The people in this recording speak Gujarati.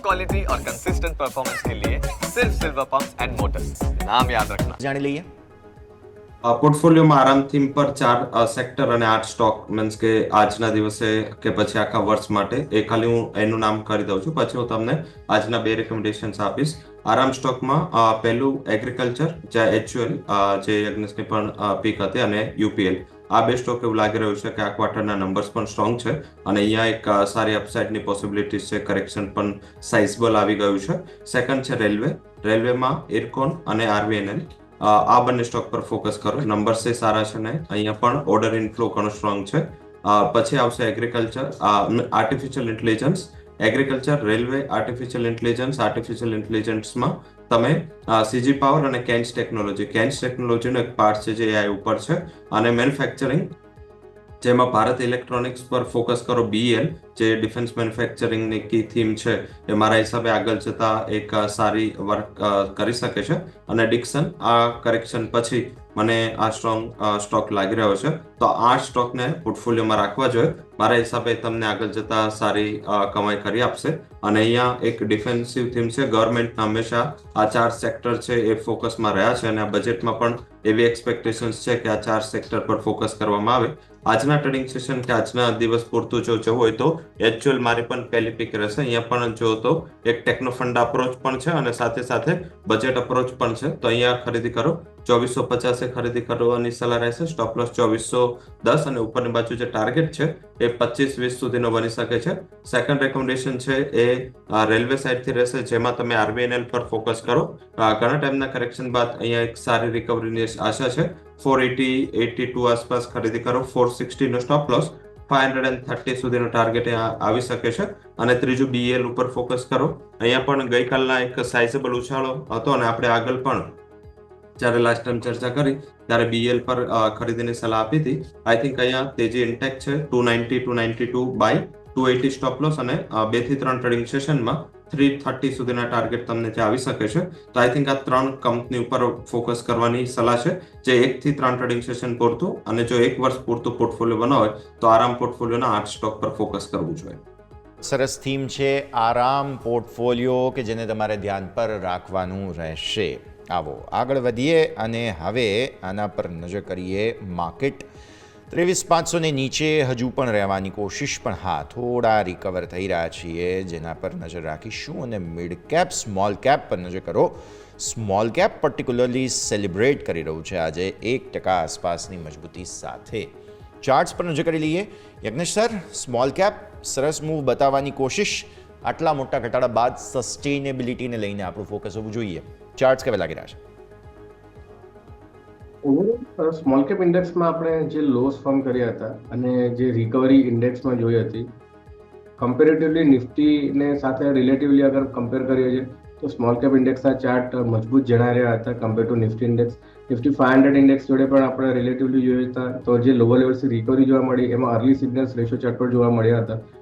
क्वालिटी और कंसिस्टेंट परफॉर्मेंस के लिए सिर्फ सिल्वर पंप्स एंड मोटर्स, नाम याद रखना। જાણી લઈએ પોર્ટફોલિયોમાં આરામ થીમ પર 4 સેક્ટર અને 8 સ્ટોક મીન્સ કે આજના દિવસે કે પછી આખા વર્ષ માટે એ ખાલી હું એનું નામ કરી દઉં છું, પછી હું તમને આજના 2 રેકમેન્ડેશન્સ આપીશ. આરામ સ્ટોકમાં પહેલું એગ્રીકલ્ચર જ્યાં HUL જે યજ્ઞેશની પણ પીક હતી અને UPL આ 2 સ્ટોક એવું લાગી રહ્યું છે કે આ ક્વાર્ટરના નંબર્સ પણ સ્ટ્રોંગ છે અને અહીંયા એક સારી અપસાઇડની પોસિબિલિટીઝ છે, કરેક્શન પણ સાઇઝબલ આવી ગયું છે. સેકન્ડ છે રેલવેમાં ઇરકોન અને RVNL આ બંને સ્ટોક પર ફોકસ કરો, નંબર્સ એ સારા છે ને અહીંયા પણ ઓર્ડર ઇનફ્લો ઘણો સ્ટ્રોંગ છે. પછી આવશે agriculture, artificial intelligence, agriculture, railway, artificial ઇન્ટેલિજન્સમાં તમે CG પાવર અને કેન્સ ટેકનોલોજીનો એક પાર્ટ છે જે AI ઉપર છે અને મેન્યુફેક્ચરિંગ જેમાં ભારત ઇલેક્ટ્રોનિક્સ પર ફોકસ કરો. BEL જે ડિફેન્સ મેન્યુફેક્ચરિંગની કી થીમ છે એ મારા હિસાબે આગળ જતા એક સારી વર્ક કરી શકે છે અને ડિક્સન આ કરેક્શન પછી મને આ સ્ટ્રોંગ સ્ટોક લાગી રહ્યો છે, તો આ સ્ટોકને પોર્ટફોલિયોમાં રાખવા જોઈએ. મારા હિસાબે તમને આગળ જતા સારી કમાઈ કરી આપશે અને અહીંયા એક ડિફેન્સિવ થીમ છે. ગવર્મેન્ટ હંમેશા આ 4 સેક્ટર છે એ ફોકસમાં રહ્યા છે અને આ બજેટમાં પણ એવી એક્સપેક્ટેશન્સ છે કે આ 4 સેક્ટર પર ફોકસ કરવામાં આવે. આજના ટ્રેડિંગ સેશન કે આજના દિવસ પૂરતું જો જવું હોય તો HUL મારી પણ પહેલી પિક રહેશે. અહીંયા પણ જો તો એક ટેકનો ફંડ અપ્રોચ પણ છે અને સાથે સાથે બજેટ અપ્રોચ પણ છે, તો અહીંયા ખરીદી કરો. 2450 ખરીદી કરવાની સલાહ રહેશે. સ્ટોપ લોસ 2410 અને ઉપરની બાજુ જે ટાર્ગેટ છે એ 25-20 સુધીનો બની શકે છે. સેકન્ડ રેકમેન્ડેશન છે એ રેલવે સાઇડથી રહેશે, જેમાં તમે RVNL પર ફોકસ કરો. ઘણા ટાઈમના કરેક્શન બાદ અહીંયા એક સારી રિકવરીની આશા છે. 480-82 આસપાસ ખરીદી કરો. 460 નો સ્ટોપ લોસ, 530 સુધીનો ટાર્ગેટ આવી શકે છે. અને ત્રીજું BEL ઉપર ફોકસ કરો. અહીંયા પણ ગઈકાલના એક સાઇઝેબલ ઉછાળો હતો અને આપણે આગળ પણ જ્યારે લાસ્ટ ટાઈમ ચર્ચા કરી ત્યારે BEL પર ખરીદીની સલાહ આપી હતી. આઈ થિંક અહીંયા તેજી ઇન્ટેક છે. 290-292 બાય, 280 સ્ટોપ લોસ અને 2 થી 3 ટ્રેડિંગ સેશનમાં 330 સુધીના ટાર્ગેટ તમને ત્યાં આવી શકે છે. તો આઈ થિંક આ 3 કંપની ઉપર ફોકસ કરવાની સલાહ છે, જે 1 થી 3 ટ્રેડિંગ સેશન પૂરતું અને જો 1 વર્ષ પૂરતું પોર્ટફોલિયો બનાવે તો આરામ પોર્ટફોલિયોના 8 સ્ટોક પર ફોકસ કરવું જોઈએ. સરસ થીમ છે આરામ પોર્ટફોલિયો કે જેને તમારે ધ્યાન પર રાખવાનું રહેશે. આવો આગળ વધીએ અને હવે આના પર નજર કરીએ. માર્કેટ 23,500 નીચે હજુ પણ રહેવાની કોશિશ, પણ હા થોડા રિકવર થઈ રહ્યા છીએ જેના પર નજર રાખીશું. અને મિડ કેપ સ્મોલ કેપ પર નજર કરો. સ્મોલ કેપ પર્ટિક્યુલરલી સેલિબ્રેટ કરી રહ્યું છે આજે 1% આસપાસની મજબૂતી સાથે. ચાર્ટ્સ પર નજર કરી લઈએ. યજ્ઞેશ સર, સ્મોલ કેપ સરસ મૂવ બતાવવાની કોશિશ, આટલા મોટા ઘટાડા બાદ સસ્ટેનેબિલિટીને લઈને આપણું ફોકસ હોવું જોઈએ. ચાર્ટ્સ કેવા લાગી રહ્યા છે? ઓવરઓલ સ્મોલ કેપ ઇન્ડેક્સમાં આપણે જે લોસ ફોર્મ કર્યા હતા અને જે રિકવરી ઇન્ડેક્સમાં જોઈ હતી, કમ્પેરેટિવલી નિફ્ટીને સાથે રિલેટિવલી અગર કમ્પેર કરીએ છીએ તો સ્મોલ કેપ ઇન્ડેક્સના ચાર્ટ મજબૂત જણાઈ રહ્યા હતા compare to Nifty index. Nifty 500 index જોડે પણ આપણે રિલેટિવલી જોયા હતા તો જે લોઅર લેવલ્સથી રિકવરી જોવા મળી એમાં અર્લી સિગ્નલ્સ રેશિયો ચાર્ટ પર જોવા મળ્યા હતા.